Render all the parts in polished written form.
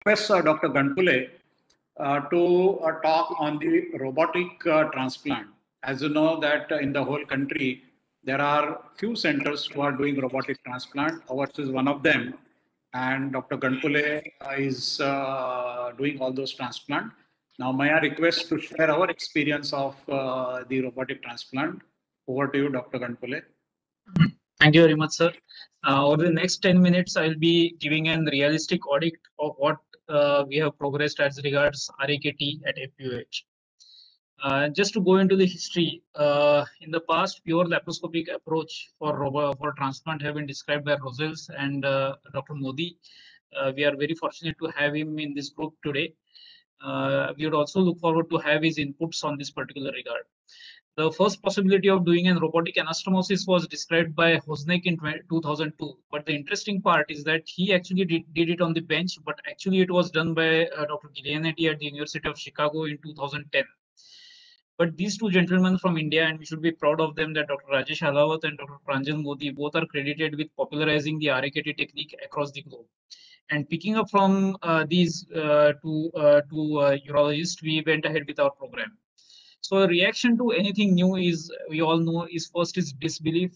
request Dr. Ganpule to talk on the robotic transplant. As you know that in the whole country, there are few centers who are doing robotic transplant. Ours is one of them. And Dr. Ganpule is doing all those transplant. Now, may I request to share our experience of the robotic transplant? Over to you, Dr. Ganpule. Thank you very much, sir. Over the next 10 minutes, I'll be giving a realistic audit of what we have progressed as regards RAKT at FUH. Just to go into the history, in the past, pure laparoscopic approach for transplant have been described by Rosales and Dr. Modi. We are very fortunate to have him in this group today. We would also look forward to have his inputs on this particular regard. The first possibility of doing a robotic anastomosis was described by Hosnek in 2002. But the interesting part is that he actually did it on the bench, but actually it was done by Dr. Guilianetti at the University of Chicago in 2010. But these two gentlemen from India, and we should be proud of them, that Dr. Rajesh Ahlawat and Dr. Pranjal Modi both are credited with popularizing the RAKT technique across the globe. And picking up from these two urologists, we went ahead with our program. So a reaction to anything new is, we all know, is first is disbelief.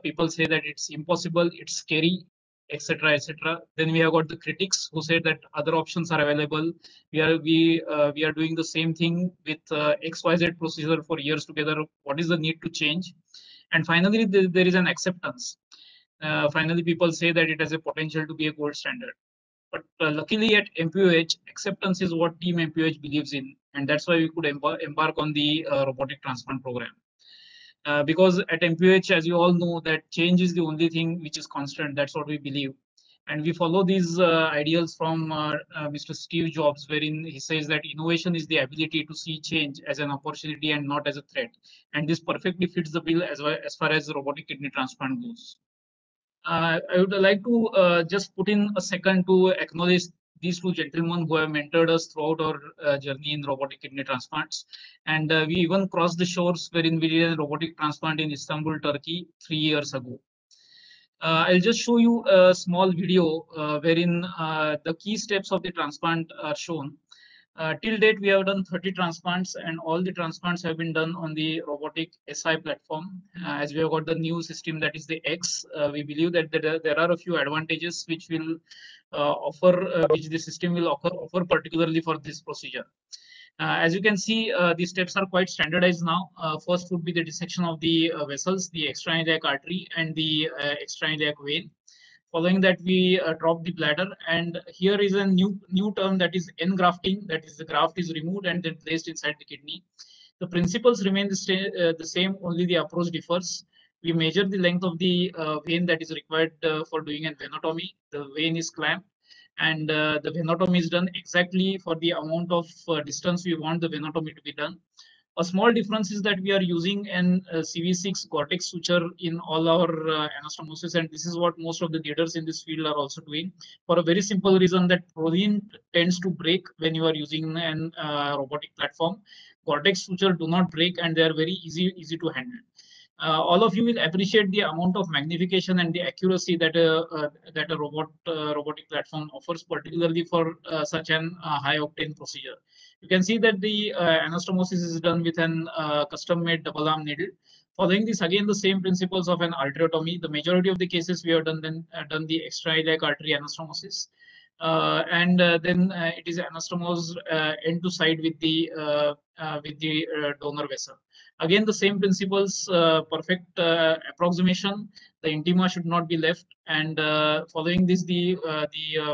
People say that it's impossible, it's scary, etc., etc. Then we have got the critics who say that other options are available. We are doing the same thing with XYZ procedure for years together. What is the need to change? And finally, there is an acceptance. Finally, people say that it has a potential to be a gold standard. But luckily at MPOH, acceptance is what Team MPOH believes in, and that's why we could embark on the robotic transplant program. Because at MPOH, as you all know, that change is the only thing which is constant. That's what we believe. And we follow these ideals from Mr. Steve Jobs, wherein he says that innovation is the ability to see change as an opportunity and not as a threat. And this perfectly fits the bill as far as robotic kidney transplant goes. I would like to just put in a second to acknowledge these two gentlemen who have mentored us throughout our journey in robotic kidney transplants. And we even crossed the shores wherein we did a robotic transplant in Istanbul, Turkey 3 years ago. I'll just show you a small video wherein the key steps of the transplant are shown. Till date, we have done 30 transplants, and all the transplants have been done on the robotic SI platform. As we have got the new system, that is the X, we believe that there are a few advantages which will which the system will offer particularly for this procedure. As you can see, the steps are quite standardized now. First would be the dissection of the vessels, the extrailiac artery and the extrailiac vein. Following that, we drop the bladder, and here is a new term, that is engrafting. That is, the graft is removed and then placed inside the kidney. The principles remain the same, only the approach differs. We measure the length of the vein that is required for doing a venotomy. The vein is clamped, and the venotomy is done exactly for the amount of distance we want the venotomy to be done. A small difference is that we are using an CV6 Gore-Tex suture in all our anastomosis, and this is what most of the leaders in this field are also doing, for a very simple reason that protein tends to break when you are using an robotic platform. Gore-Tex suture do not break, and they are very easy to handle. All of you will appreciate the amount of magnification and the accuracy that a robotic platform offers, particularly for such an high octane procedure. You can see that the anastomosis is done with an custom-made double arm needle. Following this, again, the same principles of an arteriotomy. The majority of the cases we have done the extrailiac artery anastomosis. And then it is anastomosed end to side with the donor vessel. Again, the same principles, perfect approximation. The intima should not be left, and following this, the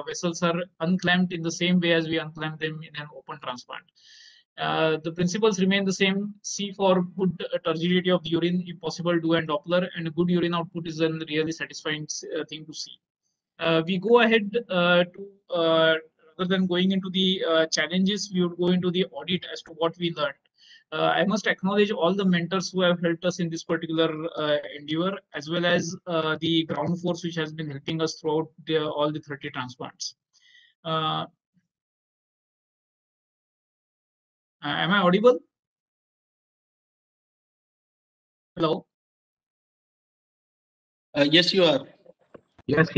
vessels are unclamped in the same way as we unclamp them in an open transplant. The principles remain the same. See for good turgidity of the urine, if possible, do an Doppler, and a good urine output is a really satisfying thing to see. We go ahead rather than going into the challenges, we would go into the audit as to what we learned. I must acknowledge all the mentors who have helped us in this particular endeavor, as well as the ground force which has been helping us throughout all the 30 transplants. Am I audible? Hello? Yes, you are. Yes.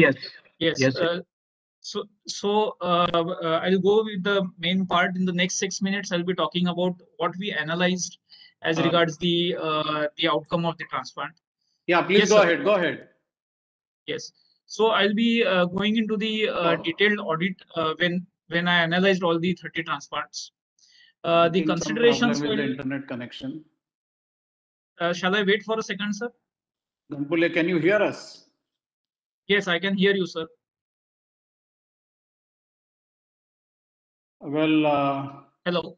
I'll go with the main part. In the next 6 minutes, I'll be talking about what we analyzed as regards the outcome of the transplant. Yeah, please Yes, go sir. ahead. Go ahead. Yes. So I'll be going into the detailed audit when I analyzed all the 30 transplants. The considerations with will. the internet connection. Shall I wait for a second, sir? Ganpule, can you hear us? Yes, I can hear you, sir. Well, hello.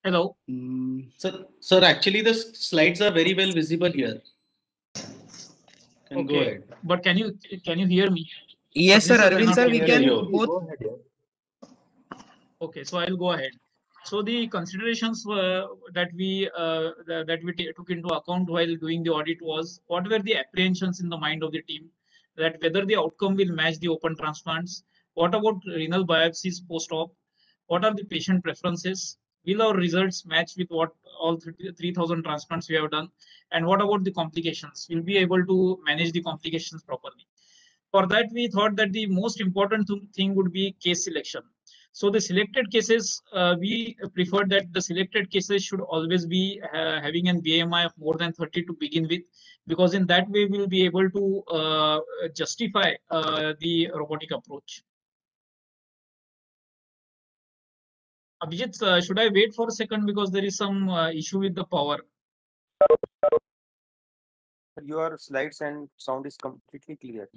Hello. Sir, actually the slides are very well visible here. Can go ahead. But can you hear me? Yes, sir, Arvind sir, we can both. Okay, so I'll go ahead. So the considerations that we took into account while doing the audit was what were the apprehensions in the mind of the team, that whether the outcome will match the open transplants, what about renal biopsies post-op, what are the patient preferences, will our results match with what all 3,000 transplants we have done, and what about the complications, will be able to manage the complications properly. For that, we thought that the most important thing would be case selection. So the selected cases, we preferred that the selected cases should always be having an BMI of more than 30 to begin with, because in that way we'll be able to justify the robotic approach. Abhijit, should I wait for a second because there is some issue with the power? Your slides and sound is completely clear.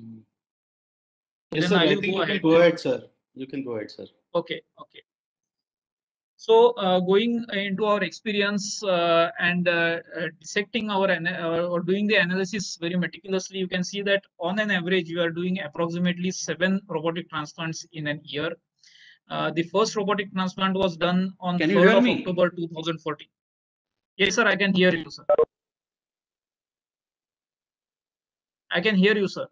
Yes, Then sir, I will think go you ahead. can go ahead, sir. You can go ahead, sir. Okay. So going into our experience and dissecting or doing the analysis very meticulously, you can see that on an average, we are doing approximately 7 robotic transplants in an year. The first robotic transplant was done on 3rd of October 2014. Yes, sir, I can hear you, sir. I can hear you, sir.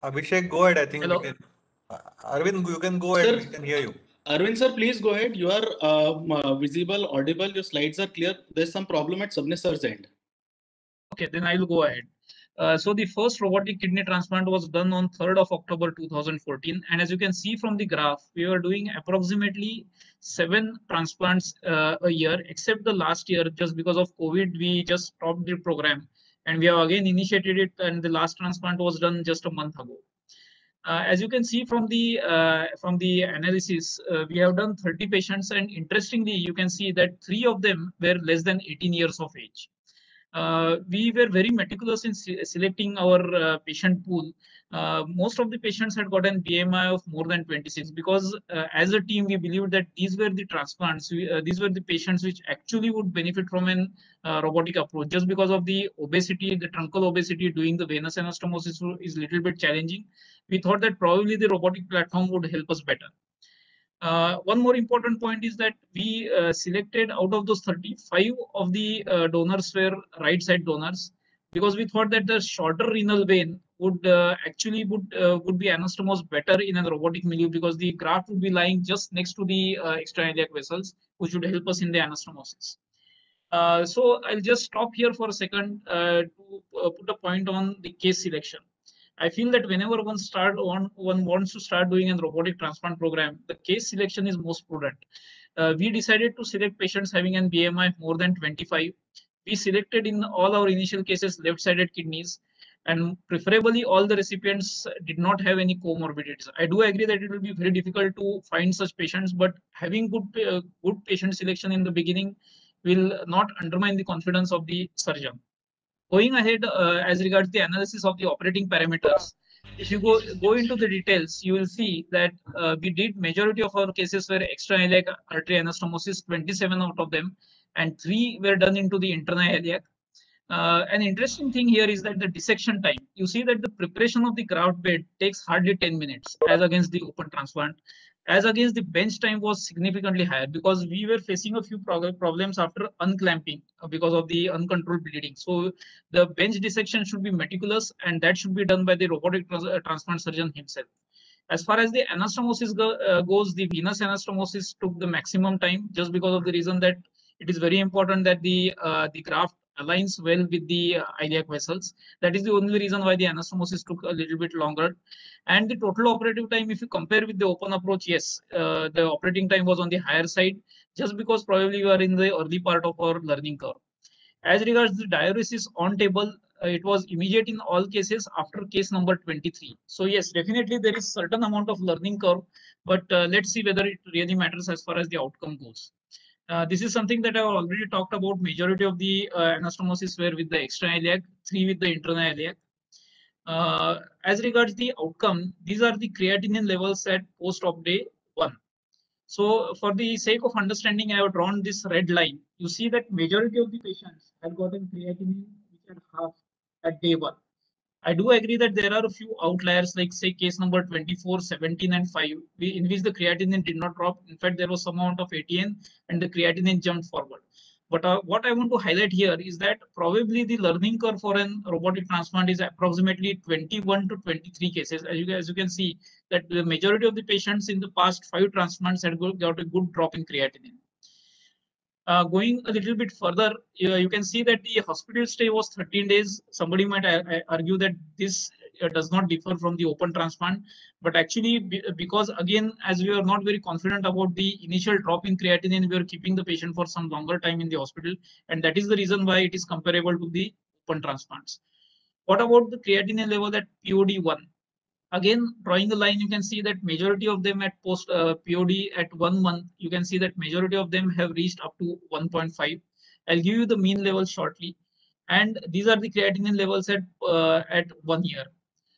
Abhishek, go ahead. I think Hello? we can. Arvind, you can go ahead. Sir, we can hear you. Arvind sir, please go ahead. You are visible, audible. Your slides are clear. There's some problem at Sabnis sir's end. Okay, then I will go ahead. So the first robotic kidney transplant was done on 3rd of October 2014. And as you can see from the graph, we were doing approximately 7 transplants a year, except the last year, just because of COVID, we just stopped the program. And we have again initiated it, and the last transplant was done just a month ago. As you can see from the analysis, we have done 30 patients, and interestingly, you can see that 3 of them were less than 18 years of age. We were very meticulous in selecting our patient pool. Most of the patients had got an BMI of more than 26 because as a team, we believed that these were the transplants. These were the patients which actually would benefit from an robotic approach. Just because of the obesity, the truncal obesity, doing the venous anastomosis is a little bit challenging. We thought that probably the robotic platform would help us better. One more important point is that we selected out of those 35 of the donors were right side donors, because we thought that the shorter renal vein would actually would be anastomosed better in a robotic milieu, because the graft would be lying just next to the extrailiac vessels, which would help us in the anastomosis. So I'll just stop here for a second to put a point on the case selection. I feel that whenever one wants to start doing a robotic transplant program, the case selection is most prudent. We decided to select patients having an BMI more than 25. We selected in all our initial cases left-sided kidneys, and preferably all the recipients did not have any comorbidities. I do agree that it will be very difficult to find such patients, but having good patient selection in the beginning will not undermine the confidence of the surgeon. Going ahead, as regards the analysis of the operating parameters, if you go into the details, you will see that we did majority of our cases were extrailiac artery anastomosis, 27 out of them, and 3 were done into the internal iliac. An interesting thing here is that the dissection time. You see that the preparation of the graft bed takes hardly 10 minutes as against the open transplant. As against the bench time was significantly higher, because we were facing a few problems after unclamping because of the uncontrolled bleeding. So the bench dissection should be meticulous, and that should be done by the robotic transplant surgeon himself. As far as the anastomosis goes, the venous anastomosis took the maximum time, just because of the reason that It is very important that the graft aligns well with the iliac vessels. That is the only reason why the anastomosis took a little bit longer. And the total operative time, if you compare with the open approach, yes, the operating time was on the higher side, just because probably we are in the early part of our learning curve. As regards the diuresis on table, it was immediate in all cases after case number 23. So yes, definitely there is certain amount of learning curve, but let's see whether it really matters as far as the outcome goes. This is something that I've already talked about. Majority of the anastomosis were with the extrailiac, 3 with the internailiac. As regards the outcome, these are the creatinine levels at post-op day 1. So for the sake of understanding, I have drawn this red line. You see that majority of the patients have gotten creatinine which are half at day 1. I do agree that there are a few outliers, like say case number 24, 17, and 5, in which the creatinine did not drop. In fact, there was some amount of ATN and the creatinine jumped forward. But what I want to highlight here is that probably the learning curve for an robotic transplant is approximately 21 to 23 cases. As you can see, that the majority of the patients in the past 5 transplants had got a good drop in creatinine. Going a little bit further, you can see that the hospital stay was 13 days. Somebody might argue that this does not differ from the open transplant, but actually because again, as we are not very confident about the initial drop in creatinine, we are keeping the patient for some longer time in the hospital, and that is the reason why it is comparable to the open transplants. What about the creatinine level at POD1? Again, drawing the line, you can see that majority of them at post POD at 1 month, you can see that majority of them have reached up to 1.5. I'll give you the mean level shortly. And these are the creatinine levels at 1 year.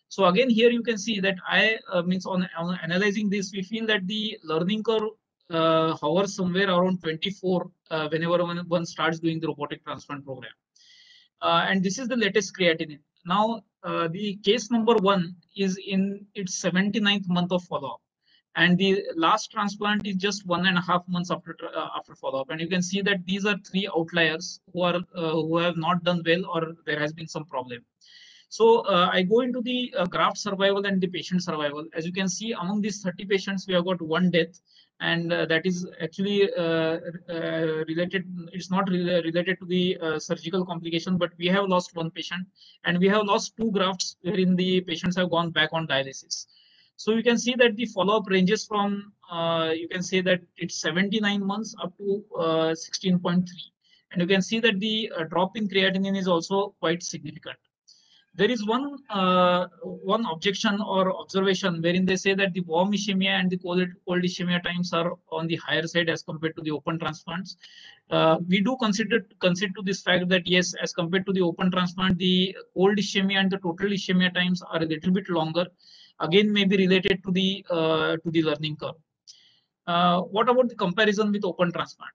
So again, here you can see that I means on analyzing this, we feel that the learning curve hovers somewhere around 24 whenever one starts doing the robotic transplant program. And this is the latest creatinine. Now, the case number 1 is in its 79th month of follow-up, and the last transplant is just 1.5 months after follow-up. And you can see that these are 3 outliers who have not done well, or there has been some problem. So I go into the graft survival and the patient survival. As you can see, among these 30 patients, we have got 1 death, and that is actually related. It's not related to the surgical complication, but we have lost 1 patient, and we have lost 2 grafts wherein the patients have gone back on dialysis. So you can see that the follow-up ranges from, you can say that it's 79 months up to 16.3. And you can see that the drop in creatinine is also quite significant. There is one objection or observation wherein they say that the warm ischemia and the cold ischemia times are on the higher side as compared to the open transplants. We do consider to this fact that yes, as compared to the open transplant, the cold ischemia and the total ischemia times are a little bit longer. Again, may be related to the learning curve. What about the comparison with open transplant?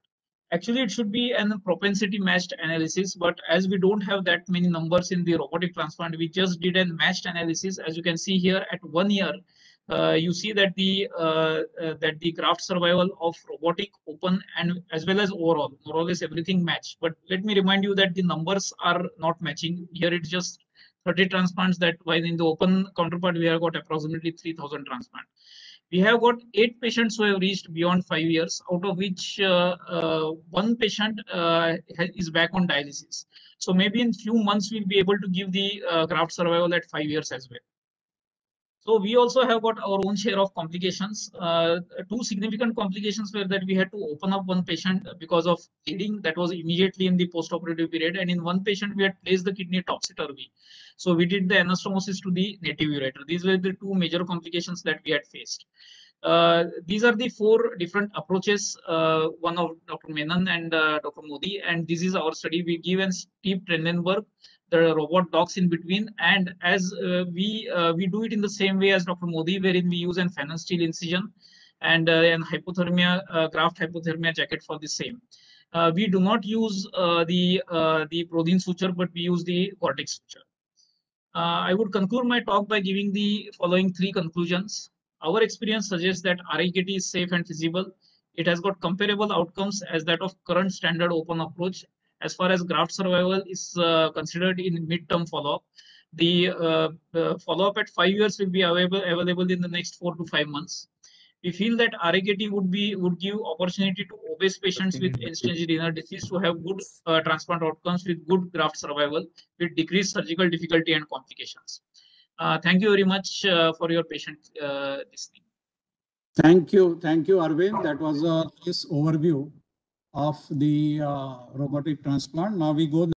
Actually, it should be a propensity matched analysis, but as we don't have that many numbers in the robotic transplant, we just did a matched analysis. As you can see here, at 1 year, you see that the graft survival of robotic, open, and as well as overall, more or less everything match. But let me remind you that the numbers are not matching. Here it's just 30 transplants, that while in the open counterpart we have got approximately 3,000 transplants. We have got 8 patients who have reached beyond 5 years, out of which 1 patient is back on dialysis. So maybe in few months we'll be able to give the graft survival at 5 years as well. So we also have got our own share of complications. 2 significant complications were that we had to open up 1 patient because of bleeding that was immediately in the post-operative period, and in 1 patient we had placed the kidney topsy-turvy. So we did the anastomosis to the native ureter. These were the 2 major complications that we had faced. These are the 4 different approaches, one of Dr. Menon and Dr. Modi, and this is our study. We give an Steve Trendelenburg, the robot docks in between, and as we do it in the same way as Dr. Modi, wherein we use an Fanon steel incision and an hypothermia graft hypothermia jacket for the same. We do not use the Prodin suture, but we use the Cortex suture. I would conclude my talk by giving the following 3 conclusions. Our experience suggests that RIKT is safe and feasible. It has got comparable outcomes as that of current standard open approach. As far as graft survival is considered in mid-term follow-up, the follow-up at 5 years will be available in the next 4 to 5 months. We feel that RAKT would give opportunity to obese patients with end-stage renal disease to have good transplant outcomes with good graft survival with decreased surgical difficulty and complications. Thank you very much for your patient listening. Thank you, Arvind. That was a nice overview of the robotic transplant. Now we go